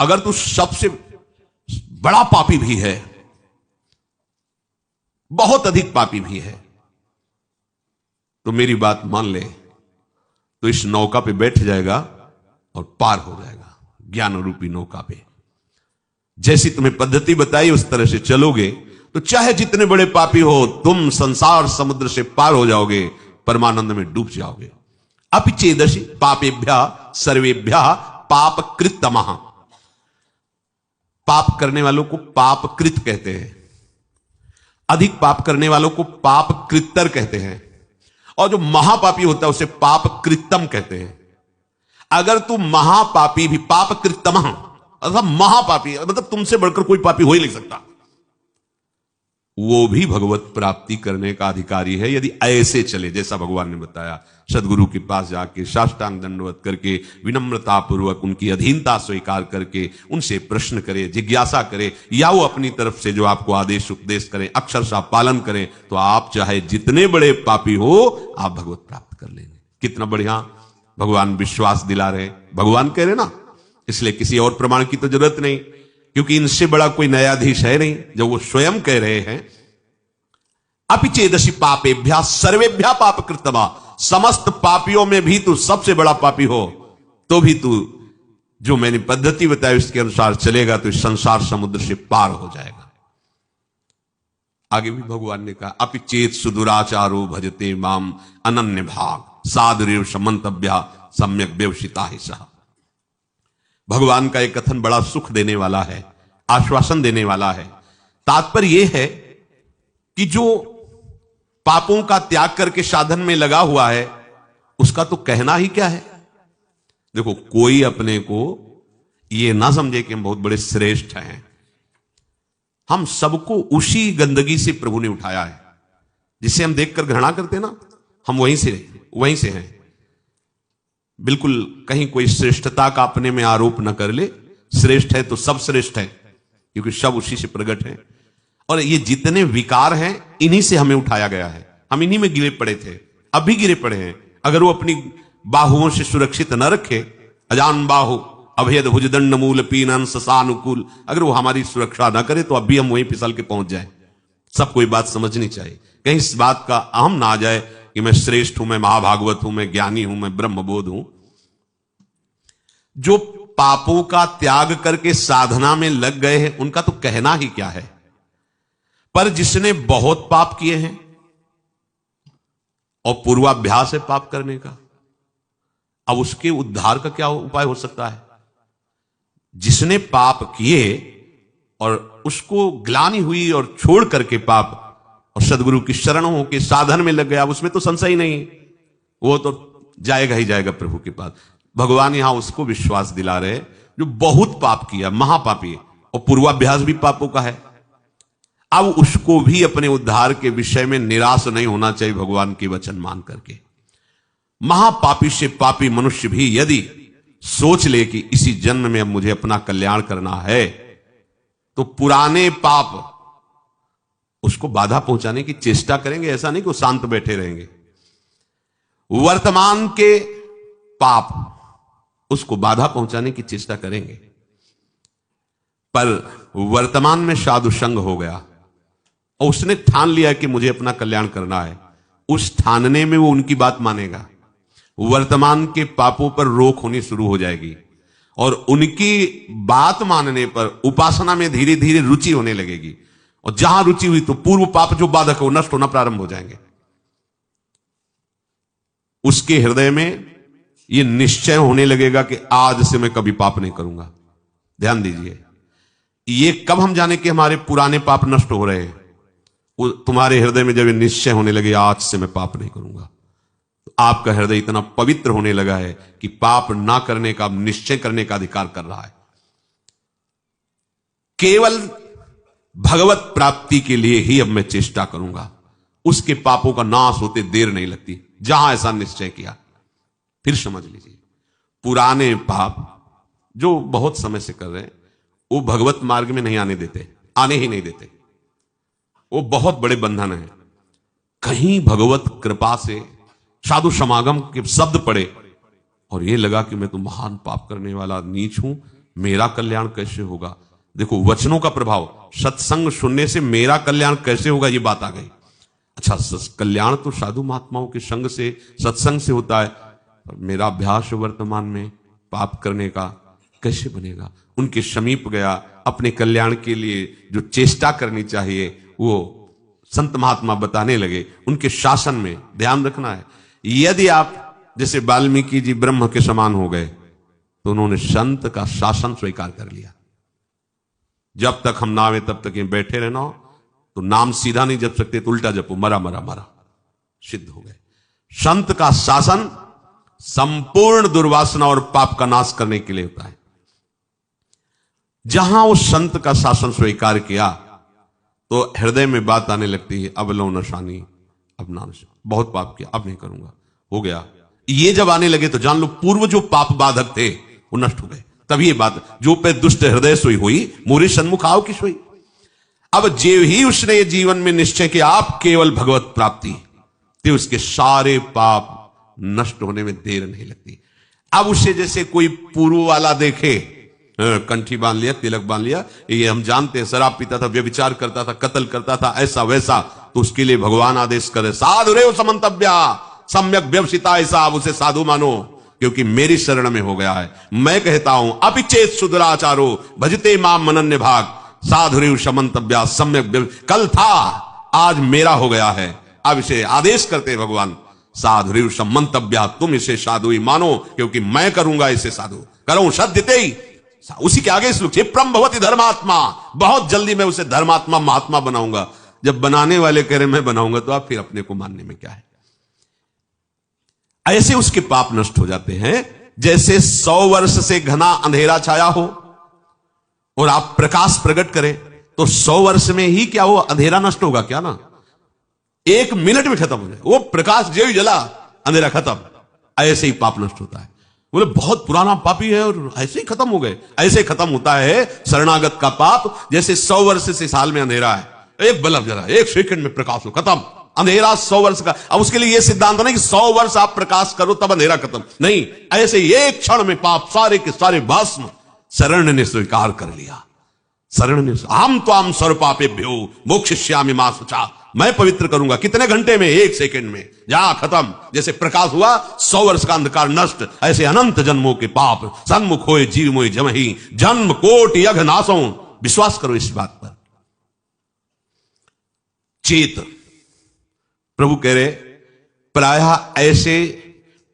अगर तू सबसे बड़ा पापी भी है, बहुत अधिक पापी भी है, तो मेरी बात मान ले, तो इस नौका पे बैठ जाएगा और पार हो जाएगा, ज्ञान रूपी नौका पे। जैसी तुम्हें पद्धति बताई उस तरह से चलोगे तो चाहे जितने बड़े पापी हो, तुम संसार समुद्र से पार हो जाओगे, परमानंद में डूब जाओगे। अपिचेदशि पापेभ्या सर्वेभ्या पाप कृतमः। पाप करने वालों को पाप कृत कहते हैं, अधिक पाप करने वालों को पाप कृत्तर कहते हैं, और जो महापापी होता है उसे पाप कृतम कहते हैं। अगर तू महापापी भी, पाप कृतमः अर्थात महापापी, मतलब तुमसे बढ़कर कोई पापी हो ही नहीं सकता, वो भी भगवत प्राप्ति करने का अधिकारी है यदि ऐसे चले जैसा भगवान ने बताया। सदगुरु के पास जाके साष्टांग दंडवत करके विनम्रता पूर्वक उनकी अधीनता स्वीकार करके उनसे प्रश्न करे, जिज्ञासा करे, या वो अपनी तरफ से जो आपको आदेश उपदेश करें अक्षरशः पालन करें, तो आप चाहे जितने बड़े पापी हो आप भगवत प्राप्त कर लेंगे। कितना बढ़िया भगवान विश्वास दिला रहे, भगवान कह रहे ना, इसलिए किसी और प्रमाण की तो जरूरत नहीं, क्योंकि इनसे बड़ा कोई न्यायाधीश है नहीं। जब वो स्वयं कह रहे हैं अपिचेदशि पापेभ्या सर्वेभ्या पाप कृतमा, समस्त पापियों में भी तू सबसे बड़ा पापी हो तो भी तू जो मैंने पद्धति बताई उसके अनुसार चलेगा तो इस संसार समुद्र से पार हो जाएगा। आगे भी भगवान ने कहा अपिचेत सुदुराचारो भजते माम अनन्य भाग सादरेव समंतव्या सम्यक व्यवसिता ही सह। भगवान का एक कथन बड़ा सुख देने वाला है, आश्वासन देने वाला है। तात्पर्य यह है कि जो पापों का त्याग करके साधन में लगा हुआ है उसका तो कहना ही क्या है। देखो, कोई अपने को यह ना समझे कि हम बहुत बड़े श्रेष्ठ हैं। हम सबको उसी गंदगी से प्रभु ने उठाया है जिसे हम देखकर घृणा करते ना, हम वहीं से हैं। बिल्कुल कहीं कोई श्रेष्ठता का अपने में आरोप न कर ले। श्रेष्ठ है तो सब श्रेष्ठ है, क्योंकि सब उसी से प्रकट है। और ये जितने विकार हैं इन्हीं से हमें उठाया गया है। हम इन्हीं में गिरे पड़े थे, अब भी गिरे पड़े हैं। अगर वो अपनी बाहुओं से सुरक्षित न रखे, अजान बाहु अभेद भुजदंड मूल पीनन ससानुकूल, अगर वो हमारी सुरक्षा ना करे तो अब भी हम वहीं फिसल के पहुंच जाए। सबको ये बात समझनी चाहिए, कहीं इस बात का अहम ना आ जाए कि मैं श्रेष्ठ हूं, मैं महाभागवत हूं, मैं ज्ञानी हूं, मैं ब्रह्मबोध हूं। जो पापों का त्याग करके साधना में लग गए हैं उनका तो कहना ही क्या है। पर जिसने बहुत पाप किए हैं और पूर्वाभ्यास है पाप करने का, अब उसके उद्धार का क्या उपाय हो सकता है। जिसने पाप किए और उसको ग्लानि हुई और छोड़ करके पाप और सदगुरु की शरण हो के साधन में लग गया, उसमें तो संशय ही नहीं, वो तो जाएगा ही जाएगा प्रभु के पास। भगवान यहां उसको विश्वास दिला रहे जो बहुत पाप किया, महापापी, और पूर्वाभ्यास भी पापों का है। अब उसको भी अपने उद्धार के विषय में निराश नहीं होना चाहिए भगवान के वचन मान करके। महापापी से पापी मनुष्य भी यदि सोच ले कि इसी जन्म में अब मुझे अपना कल्याण करना है, तो पुराने पाप उसको बाधा पहुंचाने की चेष्टा करेंगे। ऐसा नहीं कि वो शांत बैठे रहेंगे। वर्तमान के पाप उसको बाधा पहुंचाने की चेष्टा करेंगे। पर वर्तमान में साधु संग हो गया और उसने ठान लिया कि मुझे अपना कल्याण करना है, उस ठानने में वो उनकी बात मानेगा। वर्तमान के पापों पर रोक होनी शुरू हो जाएगी और उनकी बात मानने पर उपासना में धीरे धीरे रुचि होने लगेगी। और जहां रुचि हुई तो पूर्व पाप जो बाधक हो नष्ट होना प्रारंभ हो जाएंगे। उसके हृदय में यह निश्चय होने लगेगा कि आज से मैं कभी पाप नहीं करूंगा। ध्यान दीजिए, ये कब हम जाने कि हमारे पुराने पाप नष्ट हो रहे हैं। वो तुम्हारे हृदय में जब ये निश्चय होने लगे आज से मैं पाप नहीं करूंगा, तो आपका हृदय इतना पवित्र होने लगा है कि पाप ना करने का निश्चय करने का अधिकार कर रहा है। केवल भगवत प्राप्ति के लिए ही अब मैं चेष्टा करूंगा। उसके पापों का नाश होते देर नहीं लगती जहां ऐसा निश्चय किया। फिर समझ लीजिए, पुराने पाप जो बहुत समय से कर रहे हैं वो भगवत मार्ग में नहीं आने देते, आने ही नहीं देते। वो बहुत बड़े बंधन है। कहीं भगवत कृपा से साधु समागम के शब्द पड़े और ये लगा कि मैं तो महान पाप करने वाला नीच हूं, मेरा कल्याण कैसे होगा। देखो वचनों का प्रभाव, सत्संग सुनने से मेरा कल्याण कैसे होगा, ये बात आ गई। अच्छा, कल्याण तो साधु महात्माओं के संग से, सत्संग से होता है, मेरा अभ्यास वर्तमान में पाप करने का कैसे बनेगा। उनके समीप गया, अपने कल्याण के लिए जो चेष्टा करनी चाहिए वो संत महात्मा बताने लगे। उनके शासन में ध्यान रखना है। यदि आप जैसे वाल्मीकि जी ब्रह्म के समान हो गए तो उन्होंने संत का शासन स्वीकार कर लिया। जब तक हम ना आवे तब तक ये बैठे रहना, तो नाम सीधा नहीं जप सकते तो उल्टा जपो, मरा मरा मरा, सिद्ध हो गए। संत का शासन संपूर्ण दुर्वासना और पाप का नाश करने के लिए होता है। जहां उस संत का शासन स्वीकार किया तो हृदय में बात आने लगती है, अब लो नशानी, अब ना नशा, बहुत पाप किया, अब नहीं करूंगा, हो गया। ये जब आने लगे तो जान लो पूर्व जो पाप बाधक थे वो नष्ट हो गए। तभी ये बात, जो पे दुष्ट हृदय सोई हुई, मोरे सन्मुख आओ की सोई। अब जे ही उसने जीवन में निश्चय किया आप केवल भगवत प्राप्ति, तो उसके सारे पाप नष्ट होने में देर नहीं लगती। अब उसे जैसे कोई पूर्व वाला देखे, कंठी बांध लिया, तिलक बांध लिया, ये हम जानते हैं, शराब पीता था, व्यभिचार करता था, कत्ल करता था, ऐसा वैसा, तो उसके लिए भगवान आदेश करे, साधु रे समंतव्या सम्यक व्यवसिता, ऐसा आप उसे साधु मानो, क्योंकि मेरी शरण में हो गया है। मैं कहता हूं अपिचेत सुदुराचारो भजते माम मनन्य भाग, साधु रे समंतव्या सम्यक, कल था आज मेरा हो गया है। अब इसे आदेश करते भगवान, साधु रे समंतव्या, तुम इसे साधु ही मानो, क्योंकि मैं करूंगा इसे साधु, करूं सद्यते ही। उसी के आगे श्लोक, क्षिप्रम भवति धर्मात्मा, बहुत जल्दी मैं उसे धर्मात्मा महात्मा बनाऊंगा। जब बनाने वाले कह रहे मैं बनाऊंगा तो आप फिर अपने को मानने में क्या है। ऐसे उसके पाप नष्ट हो जाते हैं जैसे 100 वर्ष से घना अंधेरा छाया हो और आप प्रकाश प्रकट करें तो 100 वर्ष में ही क्या वो अंधेरा नष्ट होगा क्या ना, 1 मिनट में खत्म हो जाए वो प्रकाश, जो ही जला अंधेरा खत्म। ऐसे ही पाप नष्ट होता है। बोले बहुत पुराना पापी है और ऐसे ही खत्म हो गए, ऐसे खत्म होता है शरणागत का पाप। जैसे 100 वर्ष से साल में अंधेरा है, एक बल्ब जला, 1 सेकंड में प्रकाश हो, खत्म अंधेरा 100 वर्ष का। अब उसके लिए यह सिद्धांत नहीं कि 100 वर्ष आप प्रकाश करो तब अंधेरा खत्म, नहीं, ऐसे एक क्षण में पाप सारे के सारे भस्म शरण ने स्वीकार कर लिया। शरण ने, हम तो हम सर्व पापेभ्यो मोक्षयिष्यामि मा शुचा, मैं पवित्र करूंगा। कितने घंटे में? 1 सेकंड में, जा खत्म। जैसे प्रकाश हुआ 100 वर्ष का अंधकार नष्ट, ऐसे अनंत जन्मों के पाप सन्मुख होए जीव मोहि जमहि, जन्म कोट यघ नासों। विश्वास करो इस बात पर। चेत, प्रभु कह रहे प्रायः ऐसे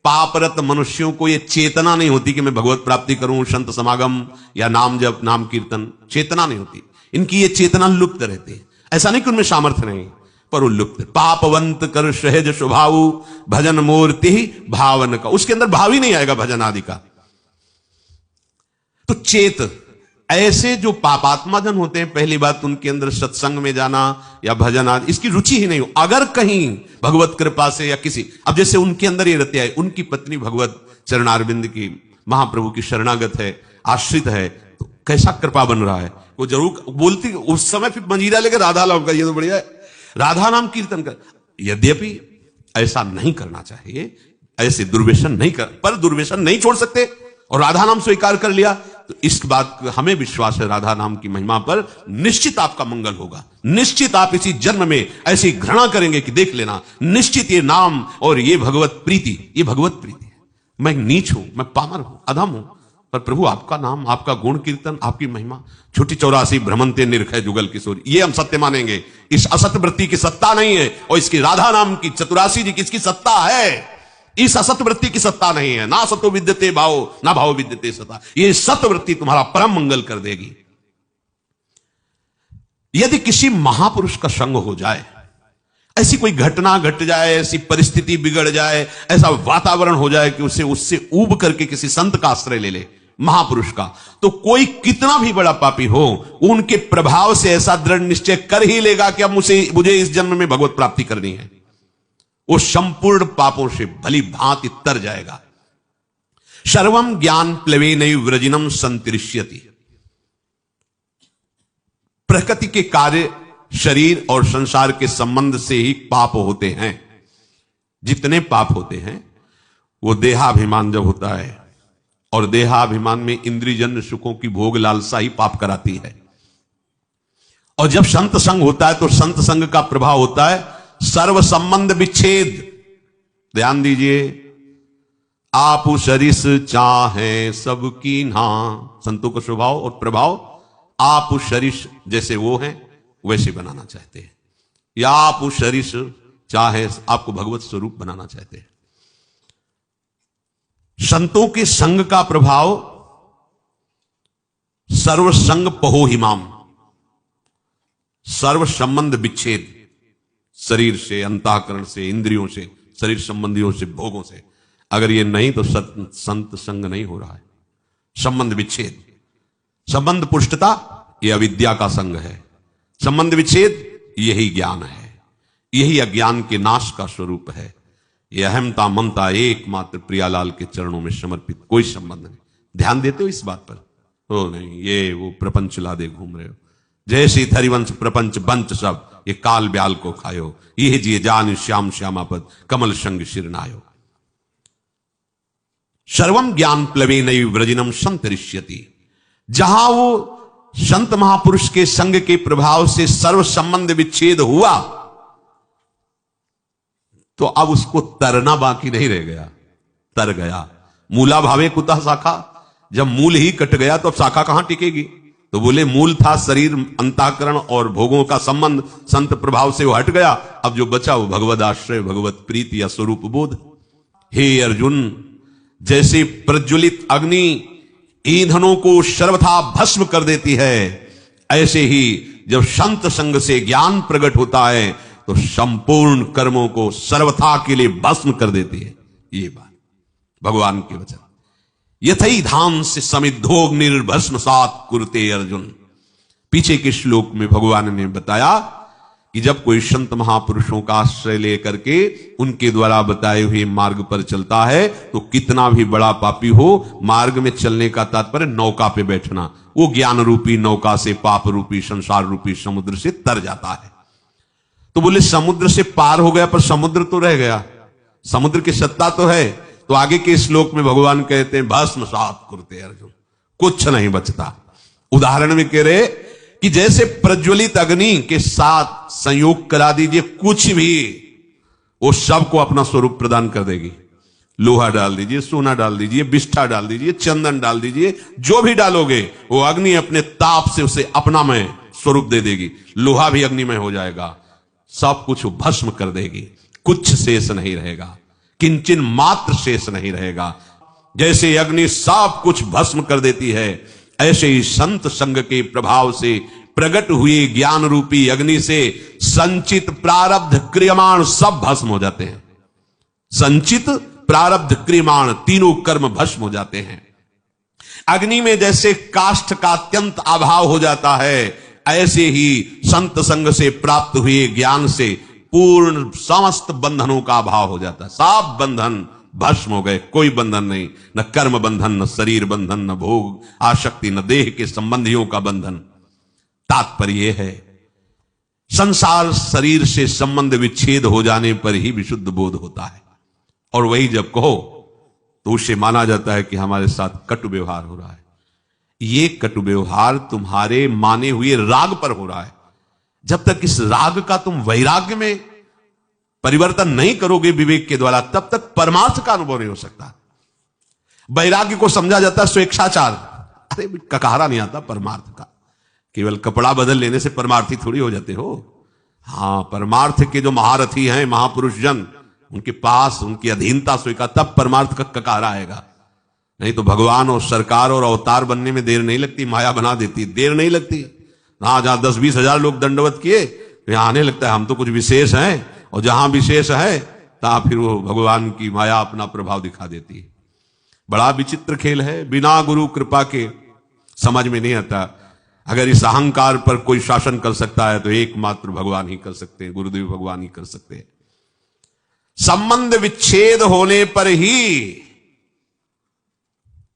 पापरत मनुष्यों को यह चेतना नहीं होती कि मैं भगवत प्राप्ति करूं, संत समागम या नाम जप, नाम कीर्तन, चेतना नहीं होती इनकी। ये चेतना लुप्त रहती है। ऐसा नहीं कि उनमें सामर्थ्य नहीं, पर वो लुप्त। पापवंत कर सहज स्वभाव भजन मूर्ति भावन का, उसके अंदर भाव ही नहीं आएगा भजन आदि का। तो चेत, ऐसे जो पापात्मा जन होते हैं, पहली बात उनके अंदर सत्संग में जाना या भजन आदि इसकी रुचि ही नहीं हो। अगर कहीं भगवत कृपा से या किसी, अब जैसे उनके अंदर ये रहती है, उनकी पत्नी भगवत चरणारविंद की, महाप्रभु की शरणागत है, आश्रित है, तो कैसा कृपा बन रहा है। वो जरूर बोलती उस समय फिर मंजीरा लेकर राधा नाम का, ये तो बढ़िया है, राधा नाम कीर्तन कर। यद्यपि ऐसा नहीं करना चाहिए, ऐसे दुर्व्यसन नहीं कर, पर दुर्व्यसन नहीं छोड़ सकते और राधा नाम स्वीकार कर लिया तो इस बात का हमें विश्वास है, राधा नाम की महिमा पर निश्चित आपका मंगल होगा। निश्चित आप इसी जन्म में ऐसी घृणा करेंगे कि देख लेना, निश्चित ये नाम और ये भगवत प्रीति, ये भगवत प्रीति है। मैं नीच हूं, मैं पामर हूं, अधम हूं, पर प्रभु आपका नाम, आपका गुण कीर्तन, आपकी महिमा, छुट्टी 84 भ्रमंते निरखय जुगल किशोरी, ये हम सत्य मानेंगे। इस असत्य वृत्ति की सत्ता नहीं है और इसकी राधा नाम की 84 जी की इसकी सत्ता है। इस असत वृत्ति की सत्ता नहीं है। ना सतो विद्यते भाव, ना भाव विद्यते सता। ये सत्य वृत्ति तुम्हारा परम मंगल कर देगी। यदि किसी महापुरुष का संग हो जाए, ऐसी कोई घटना घट जाए, ऐसी परिस्थिति बिगड़ जाए, ऐसा वातावरण हो जाए कि उससे ऊब करके किसी संत का आश्रय ले ले, महापुरुष का, तो कोई कितना भी बड़ा पापी हो, उनके प्रभाव से ऐसा दृढ़ निश्चय कर ही लेगा कि अब मुझे इस जन्म में भगवत प्राप्ति करनी है। वो संपूर्ण पापों से भली भांति तर जाएगा। सर्वम ज्ञान प्लवेनैव व्रजिनम संतरिष्यति। प्रकृति के कार्य शरीर और संसार के संबंध से ही पाप होते हैं। जितने पाप होते हैं वो देहाभिमान जब होता है, और देहाभिमान में इंद्रियजन्य सुखों की भोग लालसा ही पाप कराती है। और जब संत संग होता है तो संत संग का प्रभाव होता है सर्व संबंध विच्छेद। ध्यान दीजिए, आप सरिस चाहे सबकी ना, संतों का स्वभाव और प्रभाव आप सरिस जैसे वो हैं वैसे बनाना चाहते हैं, या आप सरिस चाहे आपको भगवत स्वरूप बनाना चाहते हैं। संतों के संग का प्रभाव सर्व संग पहो हिमाम, सर्व संबंध विच्छेद, शरीर से, अंतःकरण से, इंद्रियों से, शरीर संबंधियों से, भोगों से। अगर ये नहीं तो संत संग नहीं हो रहा है। संबंध विच्छेद, संबंध पुष्टता यह अविद्या का संग है, संबंध विच्छेद यही ज्ञान है, यही अज्ञान के नाश का स्वरूप है। यह अहमता ममता एकमात्र प्रियालाल के चरणों में समर्पित, कोई संबंध नहीं। ध्यान देते हो इस बात पर? हो नहीं, ये वो प्रपंच लादे घूम रहे हो, जैसे धरिवंश प्रपंच बंच सब ये काल ब्याल को खायो, ये जिए जान श्याम श्यामापद कमल संग शिरनायो। सर्वम ज्ञान प्लवे नई व्रजिनम संतरिष्यति। जहां वो संत महापुरुष के संग के प्रभाव से सर्व संबंध विच्छेद हुआ तो अब उसको तरना बाकी नहीं रह गया, तर गया। मूला भावे कुतः शाखा, जब मूल ही कट गया तो अब शाखा कहां टिकेगी? तो बोले मूल था शरीर, अंतःकरण और भोगों का संबंध, संत प्रभाव से वो हट गया। अब जो बचा वो भगवद आश्रय, भगवत प्रीति या स्वरूप बोध। हे अर्जुन, जैसे प्रज्वलित अग्नि ईंधनों को सर्वथा भस्म कर देती है, ऐसे ही जब संत संग से ज्ञान प्रकट होता है तो संपूर्ण कर्मों को सर्वथा के लिए भस्म कर देती है। ये बात भगवान के वचन। यथई धाम से समिद्धोग निर्भस्म सात कुरते अर्जुन। पीछे के श्लोक में भगवान ने बताया कि जब कोई संत महापुरुषों का आश्रय लेकर के उनके द्वारा बताए हुए मार्ग पर चलता है तो कितना भी बड़ा पापी हो, मार्ग में चलने का तात्पर्य नौका पे बैठना, वो ज्ञान रूपी नौका से पाप रूपी संसार रूपी समुद्र से तर जाता है। तो बोले समुद्र से पार हो गया पर समुद्र तो रह गया, समुद्र की सत्ता तो है। तो आगे के श्लोक में भगवान कहते हैं भस्म सात कुरते अर्जुन, कुछ नहीं बचता। उदाहरण में कह रहे कि जैसे प्रज्वलित अग्नि के साथ संयोग करा दीजिए कुछ भी, वो सबको अपना स्वरूप प्रदान कर देगी। लोहा डाल दीजिए, सोना डाल दीजिए, बिष्ठा डाल दीजिए, चंदन डाल दीजिए, जो भी डालोगे वो अग्नि अपने ताप से उसे अपनामय स्वरूप दे देगी। लोहा भी अग्निमय हो जाएगा, सब कुछ भस्म कर देगी, कुछ शेष नहीं रहेगा, किंचन मात्र शेष नहीं रहेगा। जैसे अग्नि सब कुछ भस्म कर देती है, ऐसे ही संत संग के प्रभाव से प्रकट हुए ज्ञान रूपी अग्नि से संचित प्रारब्ध क्रियमाण सब भस्म हो जाते हैं। संचित प्रारब्ध क्रियमाण तीनों कर्म भस्म हो जाते हैं। अग्नि में जैसे काष्ठ का अत्यंत अभाव हो जाता है, ऐसे ही संत संग से प्राप्त हुए ज्ञान से पूर्ण समस्त बंधनों का अभाव हो जाता है। सब बंधन भस्म हो गए, कोई बंधन नहीं, न कर्म बंधन, न शरीर बंधन, न भोग आसक्ति, न देह के संबंधियों का बंधन। तात्पर्य है संसार शरीर से संबंध विच्छेद हो जाने पर ही विशुद्ध बोध होता है। और वही जब कहो तो उसे माना जाता है कि हमारे साथ कटु व्यवहार हो रहा है। ये कटु व्यवहार तुम्हारे माने हुए राग पर हो रहा है। जब तक इस राग का तुम वैराग्य में परिवर्तन नहीं करोगे विवेक के द्वारा, तब तक परमार्थ का अनुभव नहीं हो सकता। वैराग्य को समझा जाता है स्वेच्छाचार। अरे ककहरा नहीं आता परमार्थ का। केवल कपड़ा बदल लेने से परमार्थी थोड़ी हो जाते हो। हाँ, परमार्थ के जो महारथी हैं, महापुरुष जन, उनके पास उनकी अधीनता स्वीकार, तब परमार्थ का ककहरा आएगा। नहीं तो भगवान और सरकार और अवतार बनने में देर नहीं लगती, माया बना देती, देर नहीं लगती। हाँ, जहां 10-20 हजार लोग दंडवत किए तो यहां आने लगता है हम तो कुछ विशेष हैं, और जहां विशेष है तहां फिर वो भगवान की माया अपना प्रभाव दिखा देती है। बड़ा विचित्र खेल है, बिना गुरु कृपा के समझ में नहीं आता। अगर इस अहंकार पर कोई शासन कर सकता है तो एकमात्र भगवान ही कर सकते हैं, गुरुदेव भगवान ही कर सकते हैं। संबंध विच्छेद होने पर ही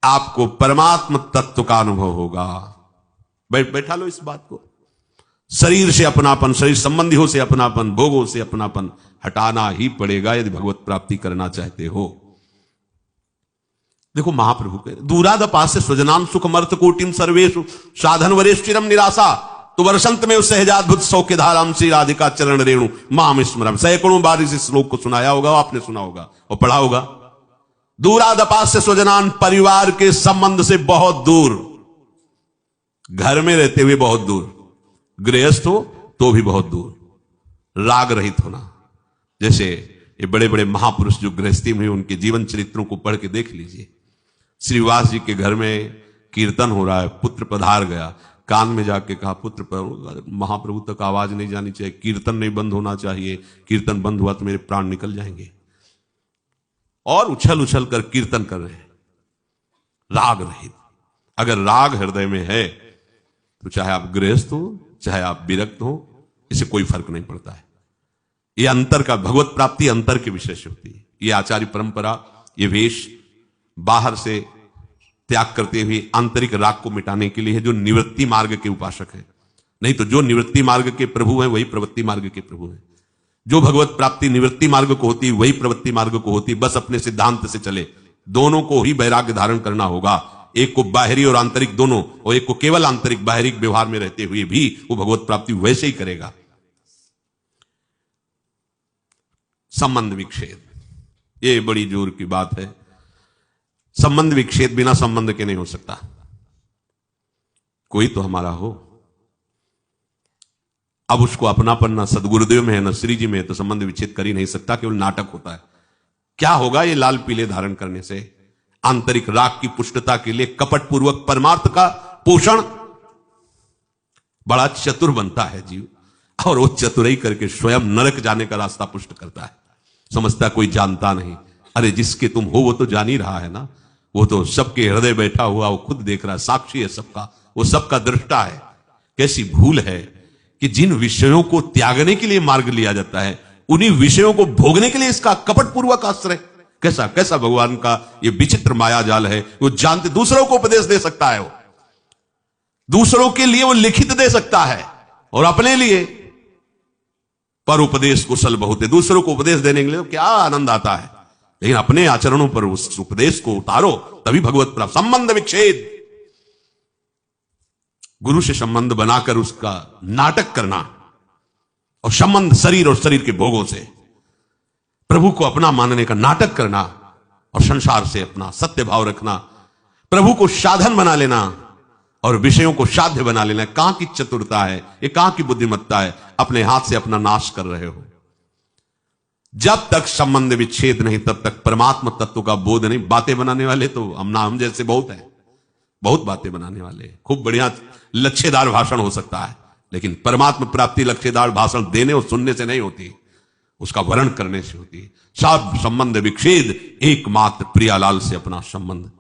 आपको परमात्म तत्व का अनुभव होगा। बैठा लो इस बात को। शरीर से अपनापन, शरीर संबंधियों से अपनापन, भोगों से अपनापन हटाना ही पड़ेगा यदि भगवत प्राप्ति करना चाहते हो। देखो महाप्रभु के दूरादपास्य स्वजनान सुखमर्थ कोटिम सर्वेशु साधन वरेश्चिरम निराशा तो वर्षंत में सहजाद्भुत सौख्य धाराम श्री राधिका चरण रेणु माम स्मरम। सैकड़ों बार इस श्लोक को सुनाया होगा, आपने सुना होगा और पढ़ा होगा। दूरादपास्य स्वजनान, परिवार के संबंध से बहुत दूर, घर में रहते हुए बहुत दूर, गृहस्थ हो तो भी बहुत दूर, राग रहित होना। जैसे ये बड़े बड़े महापुरुष जो गृहस्थी में, उनके जीवन चरित्रों को पढ़ के देख लीजिए। श्रीवास जी के घर में कीर्तन हो रहा है, पुत्र पधार गया, कान में जाके कहा पुत्र महाप्रभु तक आवाज नहीं जानी चाहिए, कीर्तन नहीं बंद होना चाहिए, कीर्तन बंद हुआ तो मेरे प्राण निकल जाएंगे। और उछल उछल कर कीर्तन कर रहे हैं, राग रहित। अगर राग हृदय में है तो चाहे आप गृहस्थ हो चाहे आप विरक्त हो, इसे कोई फर्क नहीं पड़ता है। यह अंतर का, भगवत प्राप्ति अंतर के विषय से होती है। यह आचार्य परंपरा, ये वेश बाहर से त्याग करते हुए आंतरिक राग को मिटाने के लिए है, जो निवृत्ति मार्ग के उपासक है। नहीं तो जो निवृत्ति मार्ग के प्रभु हैं वही प्रवृत्ति मार्ग के प्रभु हैं। जो भगवत प्राप्ति निवृत्ति मार्ग को होती वही प्रवृत्ति मार्ग को होती। बस अपने सिद्धांत से चले, दोनों को ही वैराग्य धारण करना होगा। एक को बाहरी और आंतरिक दोनों, और एक को केवल आंतरिक बाहरी व्यवहार में रहते हुए भी वो भगवत प्राप्ति वैसे ही करेगा। संबंध विच्छेद, ये बड़ी जोर की बात है। संबंध विच्छेद बिना संबंध के नहीं हो सकता। कोई तो हमारा हो, अब उसको अपनापन ना सदगुरुदेव में है ना श्री जी में है, तो संबंध विच्छेद कर ही नहीं सकता, केवल नाटक होता है। क्या होगा ये लाल पीले धारण करने से? आंतरिक राग की पुष्टता के लिए कपट पूर्वक परमार्थ का पोषण, बड़ा चतुर बनता है जीव, और वो चतुराई करके स्वयं नरक जाने का रास्ता पुष्ट करता है। समझता कोई जानता नहीं, अरे जिसके तुम हो वो तो जान ही रहा है ना, वो तो सबके हृदय बैठा हुआ, वो खुद देख रहा है, साक्षी है सबका, वो सबका दृष्टा है। कैसी भूल है कि जिन विषयों को त्यागने के लिए मार्ग लिया जाता है, उन्हीं विषयों को भोगने के लिए इसका कपट पूर्वक आश्रय। कैसा कैसा भगवान का ये विचित्र माया जाल है। वो जानते, दूसरों को उपदेश दे सकता है, वो दूसरों के लिए वो लिखित दे सकता है, और अपने लिए पर उपदेश कुशल बहुत है। दूसरों को उपदेश देने के लिए तो क्या आनंद आता है, लेकिन अपने आचरणों पर उस उपदेश को उतारो, तभी भगवत प्राप्त। संबंध विच्छेद, गुरु से संबंध बनाकर उसका नाटक करना, और संबंध शरीर और शरीर के भोगों से प्रभु को अपना मानने का नाटक करना, और संसार से अपना सत्य भाव रखना, प्रभु को साधन बना लेना और विषयों को साध्य बना लेना। कहां की चतुरता है ये, कहां की बुद्धिमत्ता है? अपने हाथ से अपना नाश कर रहे हो। जब तक संबंध विच्छेद नहीं, तब तक परमात्मा तत्व का बोध नहीं। बातें बनाने वाले तो हम जैसे बहुत है, बहुत बातें बनाने वाले, खूब बढ़िया लच्छेदार भाषण हो सकता है, लेकिन परमात्मा प्राप्ति लच्छेदार भाषण देने और सुनने से नहीं होती, उसका वर्ण करने से होती है। सब संबंध विच्छेद, एकमात्र प्रियालाल से अपना संबंध